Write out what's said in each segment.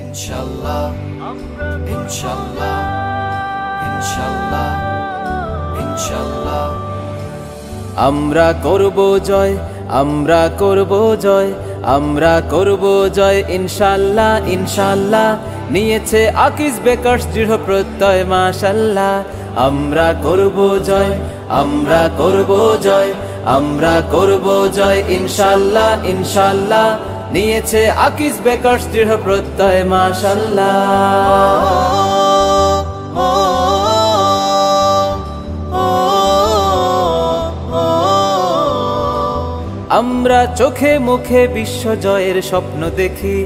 ইনশাআল্লাহ ইনশাআল্লাহ ইনশাআল্লাহ ইনশাআল্লাহ আমরা করব জয়, আমরা করব জয়, আমরা করব জয় ইনশাআল্লাহ ইনশাআল্লাহ। নিয়েছে আকিজ বেকার্স দৃঢ় প্রত্যয় মাশাআল্লাহ। আমরা করব জয়, আমরা করব জয়, আমরা করব জয় ইনশাআল্লাহ ইনশাআল্লাহ। নিয়েছে আকিজ বেকার্স দৃঢ় প্রত্যয় মাশাআল্লাহ। আমরা চোখে মুখে বিশ্ব জয়ের স্বপ্ন দেখি,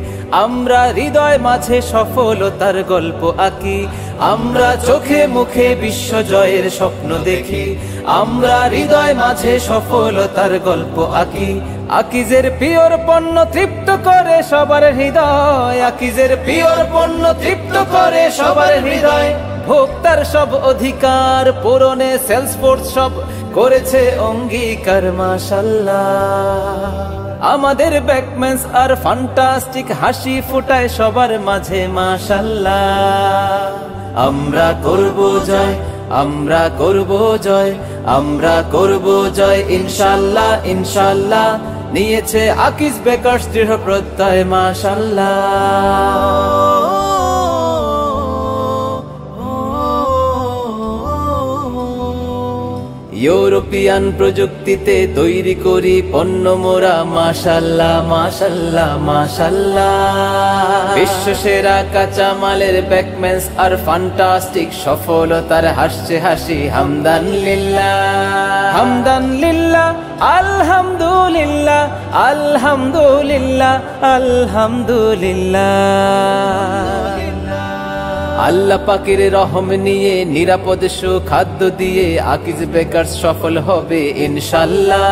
আমরা হৃদয় মাঝে সফলতার গল্প আঁকি। আমরা চোখে মুখে বিশ্ব জয়ের স্বপ্ন দেখি, আমরা হৃদয় মাঝে সফলতার গল্প আঁকি। আকিজের পিওর পণ্য তৃপ্ত করে সবার হৃদয়, আকিজের পিওর পণ্য তৃপ্ত করে সবার হৃদয়। ভোক্তার সব অধিকার পূরণে সেলসফোর্স সব করেছে অঙ্গীকার মাশাআল্লাহ। আমাদের ব্যাকম্যানস আর ফ্যান্টাস্টিক হাসি ফোটায় সবার মাঝে মাশাআল্লাহ। আমরা করব জয়, আমরা করব জয়, আমরা করব জয় ইনশাআল্লাহ ইনশাআল্লাহ। নিয়েছে আকিজ বেকার্স দৃঢ় প্রত্যয় মাশাআল্লাহ। ইউরোপিয়ান প্রযুক্তিতে তৈরি করি পণ্য মোরা মাশাআল্লাহ মাশাআল্লাহ মাশাআল্লাহ। বিশ্ব সেরা কাঁচা মালের ব্যাকম্যানস আর ফ্যান্টাস্টিক সফলতার হাসছে হাসি হামদান লিল্লাহ হামদান লিল্লাহ আলহামদুলিল্লাহ আলহামদুলিল্লাহ আলহামদুলিল্লাহ। আল্লাহ পাকের রহম নিয়ে নিরাপদ সুখাদ্য দিয়ে আকিজ বেকার্স সফল হবে ইনশাআল্লাহ।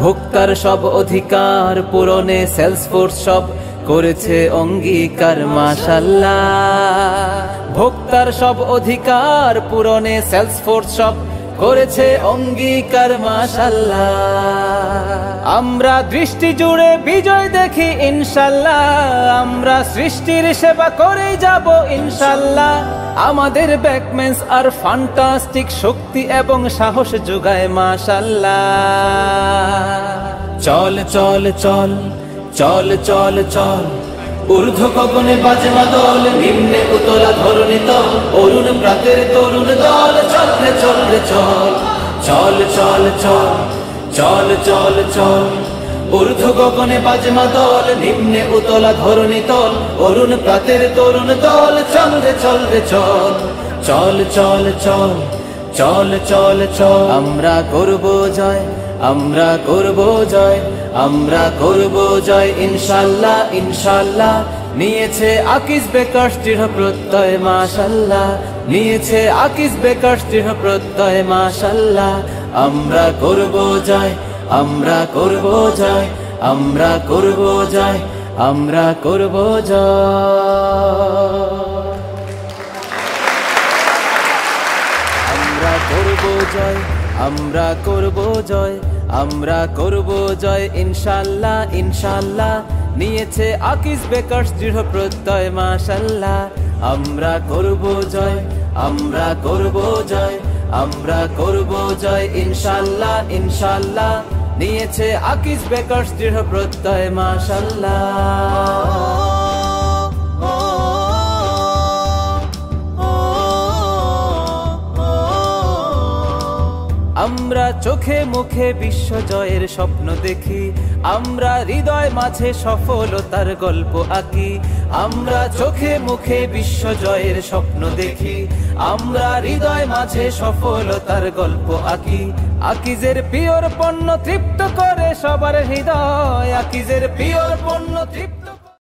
ভোক্তার সব অধিকার পূরণে সেলসফোর্স সব করেছে অঙ্গীকার মাশাআল্লাহ। ভোক্তার সব অধিকার পূরণে সেলসফোর্স সব করেছে অঙ্গীকার মাশাআল্লাহ। আমরা দৃষ্টি জুড়ে বিজয় দেখি ইনশাআল্লাহ, আমরা সৃষ্টির সেবা করে যাব ইনশাআল্লাহ। আমাদের ব্যাকম্যানস আর ফ্যান্টাস্টিক শক্তি এবং সাহস যোগায় মাশাআল্লাহ। চল চল চল চল চল চল ঊর্ধ্ব গগনে বাজে মাদল, নিম্নে উতলা ধরণী তল, অরুণ প্রাতের তরুণ দল। চল রে চল রে চল চল চল চল চল চল চল ঊর্ধ্ব গগনে বাজে মাদল, নিম্নে উতলা ধরণী তল, অরুণ প্রাতের তরুণ দল। চল রে চল রে চল চল চল চল চল চল চল। আমরা করব জয়, আমরা করব জয়, আমরা করব জয় ইনশাআল্লাহ ইনশাআল্লাহ। নিয়েছে আকিজ বেকার্স দৃঢ় প্রত্যয় মাশাআল্লাহ, নিয়েছে আকিজ বেকার্স দৃঢ় প্রত্যয় মাশাআল্লাহ। আমরা করব জয়, আমরা করব জয়, আমরা করব জয়, আমরা করব জয়। আমরা করব জয়, আমরা করব জয়, আমরা করব জয় ইনশাআল্লাহ ইনশাআল্লাহ। নিয়েছে আকিজ বেকার্স দৃঢ় প্রত্যয় মাশাআল্লাহ। আমরা করব জয়, আমরা করব জয়, আমরা করব জয় ইনশাআল্লাহ ইনশাআল্লাহ। নিয়েছে আকিজ বেকার্স দৃঢ় প্রত্যয় মাশাআল্লাহ। আমরা চোখে মুখে বিশ্ব জয়ের স্বপ্ন দেখি, আমরা হৃদয় মাঝে সফলতার গল্প আঁকি। আমরা চোখে মুখে বিশ্ব জয়ের স্বপ্ন দেখি, আমরা হৃদয় মাঝে সফলতার গল্প আঁকি। আকিজের পিওর পণ্য তৃপ্ত করে সবার হৃদয়, আকিজের পিওর পণ্য তৃপ্ত